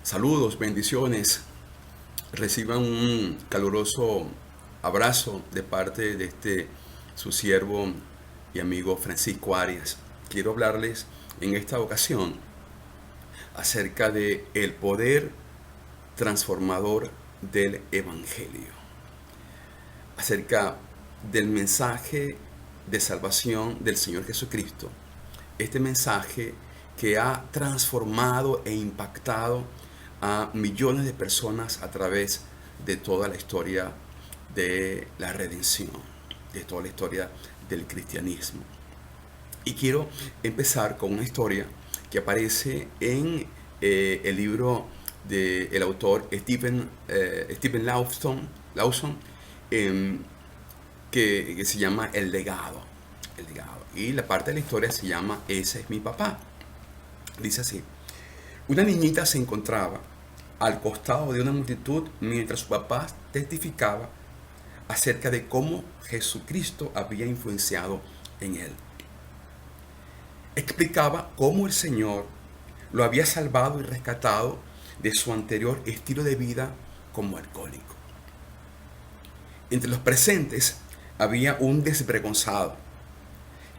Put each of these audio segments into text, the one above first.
Saludos, bendiciones. Reciban un caluroso abrazo de parte de su siervo y amigo Francisco Arias. Quiero hablarles en esta ocasión acerca de el poder transformador del Evangelio, acerca del mensaje de salvación del Señor Jesucristo. Este mensaje que ha transformado e impactado a millones de personas a través de toda la historia de la redención, de toda la historia del cristianismo. Y quiero empezar con una historia que aparece en el libro del autor Stephen Lawson, que se llama El legado. Y la parte de la historia se llama Ese es mi papá. Dice así: una niñita se encontraba al costado de una multitud mientras su papá testificaba acerca de cómo Jesucristo había influenciado en él. Explicaba cómo el Señor lo había salvado y rescatado de su anterior estilo de vida como alcohólico. Entre los presentes había un desvergonzado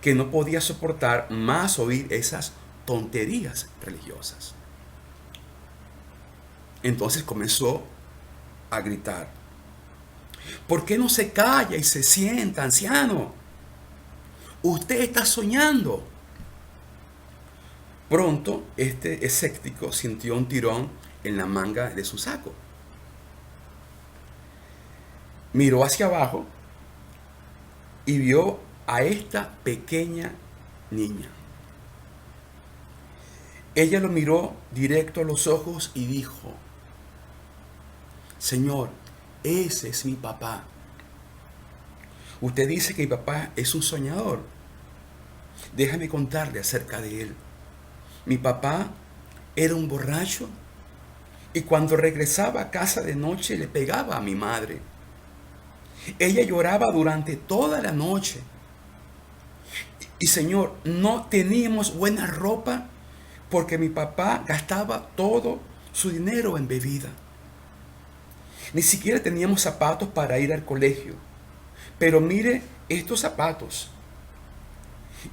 que no podía soportar más oír esas tonterías religiosas. Entonces comenzó a gritar: ¿por qué no se calla y se sienta, anciano? Usted está soñando. Pronto este escéptico sintió un tirón en la manga de su saco. Miró hacia abajo y vio a esta pequeña niña. Ella lo miró directo a los ojos y dijo: Señor, ese es mi papá. Usted dice que mi papá es un soñador. Déjame contarle acerca de él. Mi papá era un borracho y cuando regresaba a casa de noche le pegaba a mi madre. Ella lloraba durante toda la noche. Y Señor, no teníamos buena ropa porque mi papá gastaba todo su dinero en bebida. Ni siquiera teníamos zapatos para ir al colegio. Pero mire estos zapatos.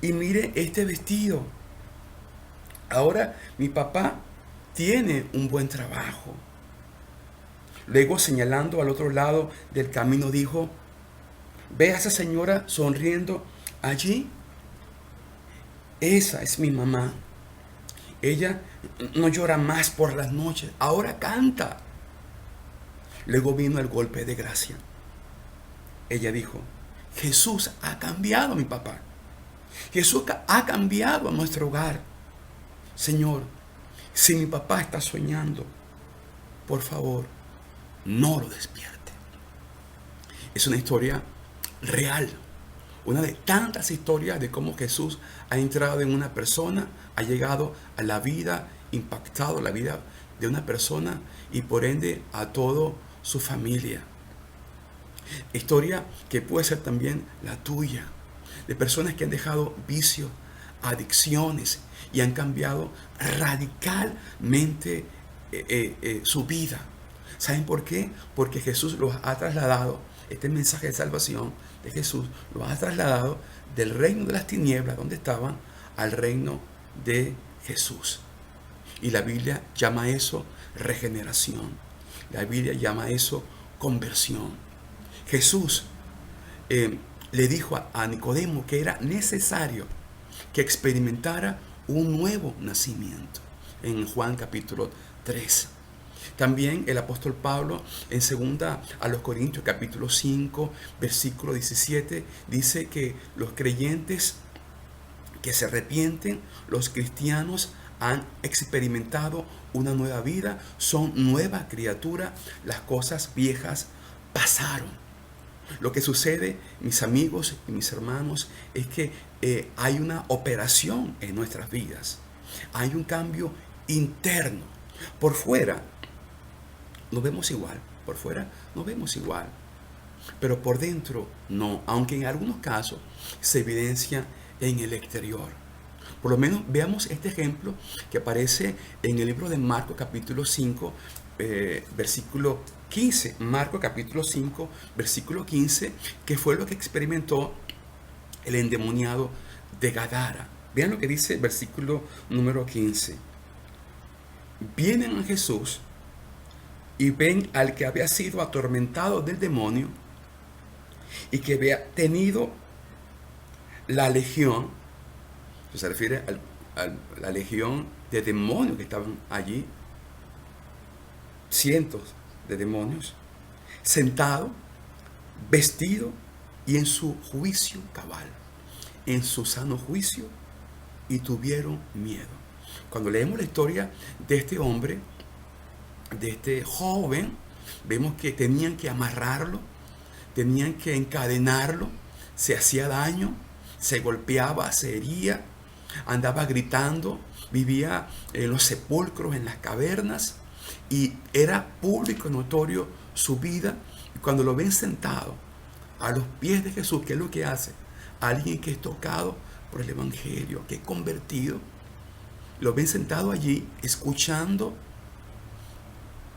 Y mire este vestido. Ahora mi papá tiene un buen trabajo. Luego, señalando al otro lado del camino, dijo: ¿ve a esa señora sonriendo allí? Esa es mi mamá. Ella no llora más por las noches, ahora canta. Luego vino el golpe de gracia. Ella dijo: Jesús ha cambiado a mi papá. Jesús ha cambiado a nuestro hogar. Señor, si mi papá está soñando, por favor, no lo despierte. Es una historia real. Una de tantas historias de cómo Jesús ha entrado en una persona, ha llegado a la vida, impactado la vida de una persona y por ende a toda su familia. Historia que puede ser también la tuya, de personas que han dejado vicios, adicciones y han cambiado radicalmente su vida. ¿Saben por qué? Porque Jesús los ha trasladado. Este mensaje de salvación de Jesús los ha trasladado del reino de las tinieblas, donde estaban, al reino de Jesús. Y la Biblia llama eso regeneración. La Biblia llama eso conversión. Jesús le dijo a Nicodemo que era necesario que experimentara un nuevo nacimiento. En Juan capítulo 3. También el apóstol Pablo en 2 a los Corintios capítulo 5 versículo 17 dice que los creyentes que se arrepienten, los cristianos han experimentado una nueva vida, son nueva criatura, las cosas viejas pasaron. Lo que sucede, mis amigos y mis hermanos, es que hay una operación en nuestras vidas. Hay un cambio interno. Por fuera nos vemos igual, por fuera nos vemos igual, pero por dentro no, aunque en algunos casos se evidencia en el exterior. Por lo menos veamos este ejemplo que aparece en el libro de Marcos capítulo 5, versículo 15. Marcos capítulo 5, versículo 15, que fue lo que experimentó el endemoniado de Gadara. Vean lo que dice el versículo número 15. Vienen a Jesús y ven al que había sido atormentado del demonio y que había tenido la legión. Se refiere a la legión de demonios que estaban allí, cientos de demonios, sentado, vestido y en su juicio cabal, en su sano juicio, y tuvieron miedo. Cuando leemos la historia de este hombre, de este joven, vemos que tenían que amarrarlo, tenían que encadenarlo, se hacía daño, se golpeaba, se hería, andaba gritando, vivía en los sepulcros, en las cavernas, y era público y notorio su vida. Y cuando lo ven sentado a los pies de Jesús, ¿qué es lo que hace? Alguien que es tocado por el Evangelio, que es convertido, lo ven sentado allí, escuchando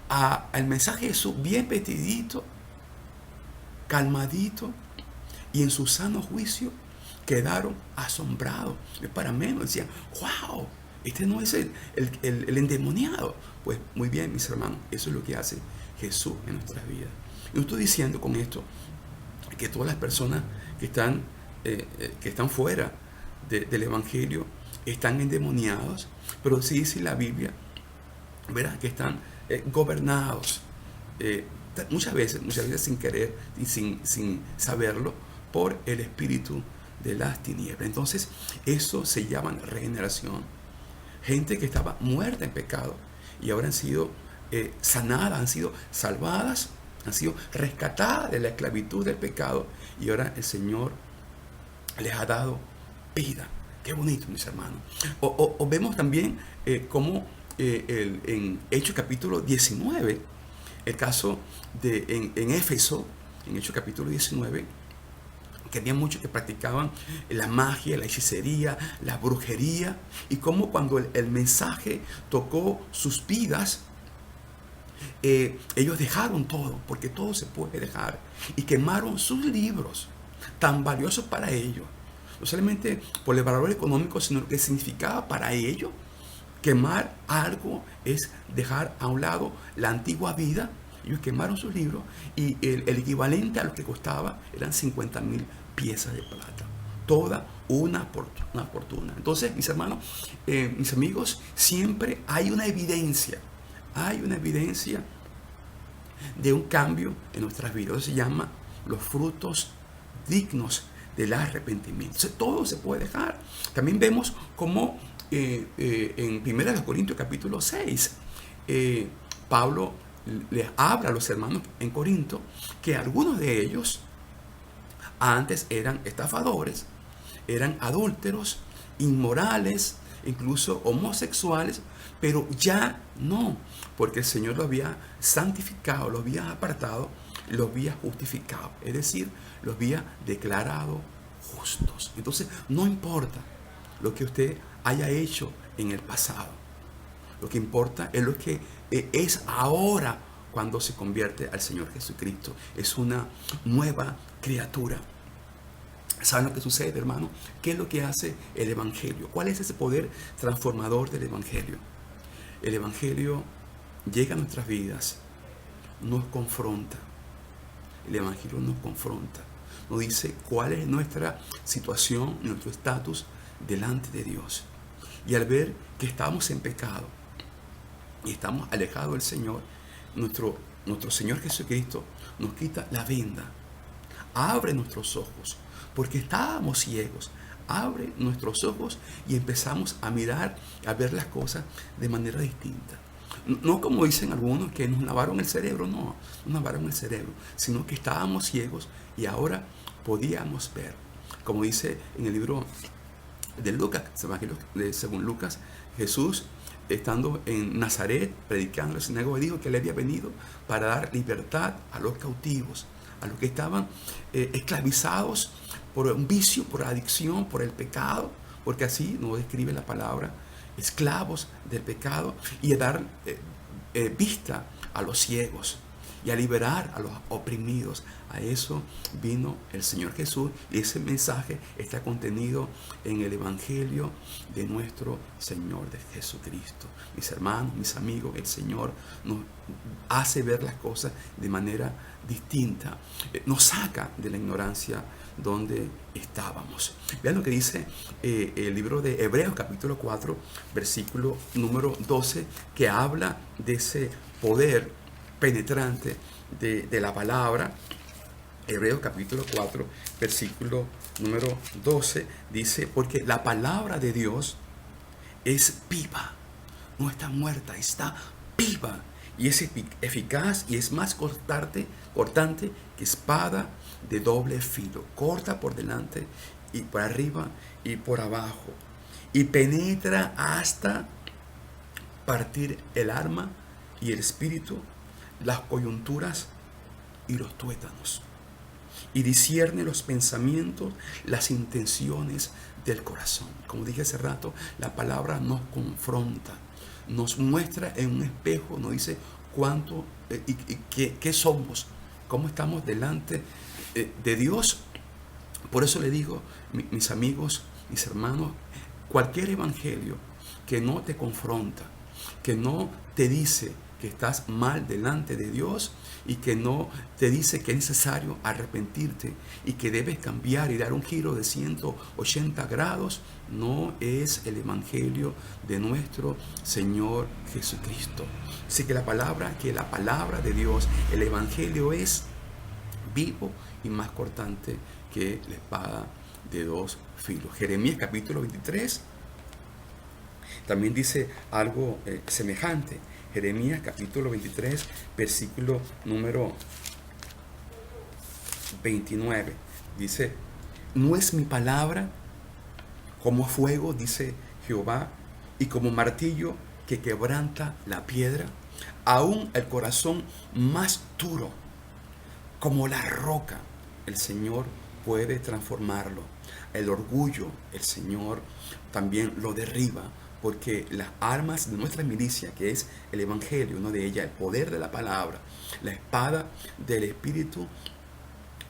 al mensaje de Jesús, bien vestidito, calmadito, y en su sano juicio quedaron asombrados. Es para menos, decían, wow, este no es el endemoniado. Pues muy bien, mis hermanos, eso es lo que hace Jesús en nuestras vidas. Yo estoy diciendo con esto que todas las personas que están fuera del Evangelio están endemoniados, pero sí dice la Biblia, ¿verdad?, que están gobernados, muchas veces sin querer y sin saberlo, por el espíritu de las tinieblas. Entonces, eso se llama regeneración. Gente que estaba muerta en pecado y ahora han sido sanadas, han sido salvadas, han sido rescatadas de la esclavitud del pecado, y ahora el Señor les ha dado vida. Qué bonito, mis hermanos. O vemos también cómo en Hechos capítulo 19, el caso en Éfeso, en Hechos capítulo 19, que había muchos que practicaban la magia, la hechicería, la brujería, y cómo cuando el mensaje tocó sus vidas, ellos dejaron todo, porque todo se puede dejar, y quemaron sus libros tan valiosos para ellos, no solamente por el valor económico, sino lo que significaba para ellos. Quemar algo es dejar a un lado la antigua vida. Ellos quemaron sus libros, y el equivalente a lo que costaba eran 50,000 piezas de plata. Toda una fortuna. Entonces, mis hermanos, mis amigos, siempre hay una evidencia. Hay una evidencia de un cambio en nuestras vidas. Eso se llama los frutos dignos del arrepentimiento. Entonces, todo se puede dejar. También vemos cómo en 1 Corintios capítulo 6, Pablo les habla a los hermanos en Corinto que algunos de ellos antes eran estafadores, eran adúlteros, inmorales, incluso homosexuales, pero ya no, porque el Señor los había santificado, los había apartado, los había justificado, es decir, los había declarado justos. Entonces, no importa lo que usted haya hecho en el pasado, lo que importa es lo que es ahora cuando se convierte al Señor Jesucristo. Es una nueva criatura. ¿Saben lo que sucede, hermano? ¿Qué es lo que hace el Evangelio? ¿Cuál es ese poder transformador del Evangelio? El Evangelio llega a nuestras vidas, nos confronta. El Evangelio nos confronta, nos dice cuál es nuestra situación, nuestro estatus delante de Dios. Y al ver que estamos en pecado y estamos alejados del Señor, nuestro Señor Jesucristo nos quita la venda, abre nuestros ojos, porque estábamos ciegos. Abre nuestros ojos y empezamos a mirar, a ver las cosas de manera distinta. No como dicen algunos que nos lavaron el cerebro, no lavaron el cerebro, sino que estábamos ciegos y ahora podíamos ver. Como dice en el libro de Lucas, según Lucas, Jesús, estando en Nazaret, predicando en la sinagoga, dijo que él había venido para dar libertad a los cautivos, a los que estaban esclavizados por un vicio, por adicción, por el pecado, porque así nos describe la palabra, esclavos del pecado, y a dar vista a los ciegos y a liberar a los oprimidos. A eso vino el Señor Jesús, y ese mensaje está contenido en el Evangelio de nuestro Señor de Jesucristo. Mis hermanos, mis amigos, el Señor nos hace ver las cosas de manera distinta, nos saca de la ignorancia donde estábamos. Vean lo que dice el libro de Hebreos capítulo 4, versículo número 12, que habla de ese poder penetrante de la palabra. Hebreos capítulo 4, versículo número 12, dice: porque la palabra de Dios es viva, no está muerta, está viva, y es eficaz, y es más cortante que espada de doble filo, corta por delante y por arriba y por abajo, y penetra hasta partir el alma y el espíritu, las coyunturas y los tuétanos, y discierne los pensamientos, las intenciones del corazón. Como dije hace rato, la palabra nos confronta, nos muestra en un espejo, nos dice cuánto y qué somos, cómo estamos delante de Dios. Por eso le digo, mis amigos, mis hermanos, cualquier evangelio que no te confronta, que no te dice que estás mal delante de Dios, y que no te dice que es necesario arrepentirte y que debes cambiar y dar un giro de 180 grados, no es el evangelio de nuestro Señor Jesucristo. Así que la palabra de Dios, el evangelio, es vivo y más cortante que la espada de dos filos. Jeremías capítulo 23 también dice algo semejante. Jeremías capítulo 23, versículo número 29. Dice: ¿no es mi palabra como fuego, dice Jehová, y como martillo que quebranta la piedra? Aún el corazón más duro, como la roca, el Señor puede transformarlo. El orgullo, el Señor también lo derriba, porque las armas de nuestra milicia, que es el evangelio, una de ellas, el poder de la palabra, la espada del Espíritu,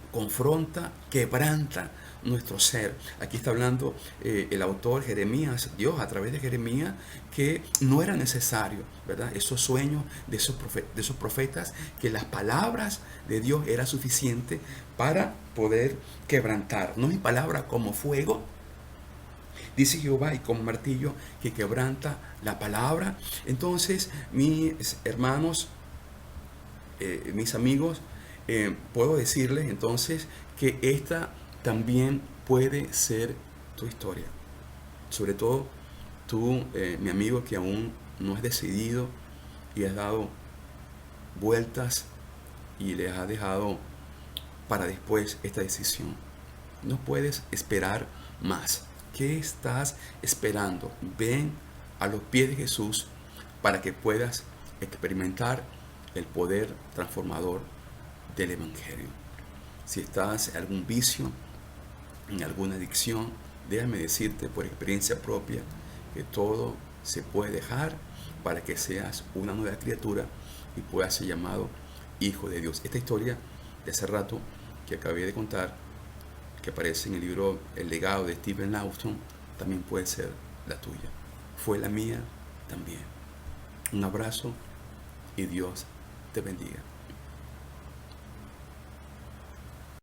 confronta, quebranta nuestro ser. Aquí está hablando el autor Jeremías, Dios a través de Jeremías, que no era necesario, ¿verdad?, esos sueños de esos profetas, que las palabras de Dios era suficiente para poder quebrantar. No mi palabra como fuego, dice Jehová, y como martillo que quebranta la palabra. Entonces, mis hermanos, mis amigos, puedo decirles entonces que esta también puede ser tu historia. Sobre todo tú, mi amigo, que aún no has decidido y has dado vueltas y le has dejado para después esta decisión. No puedes esperar más. ¿Qué estás esperando? Ven a los pies de Jesús para que puedas experimentar el poder transformador del evangelio. Si estás en algún vicio, en alguna adicción, déjame decirte por experiencia propia que todo se puede dejar para que seas una nueva criatura y puedas ser llamado hijo de Dios. Esta historia de hace rato que acabé de contar, que aparece en el libro El legado de Stephen Lawson, también puede ser la tuya. Fue la mía también. Un abrazo y Dios te bendiga.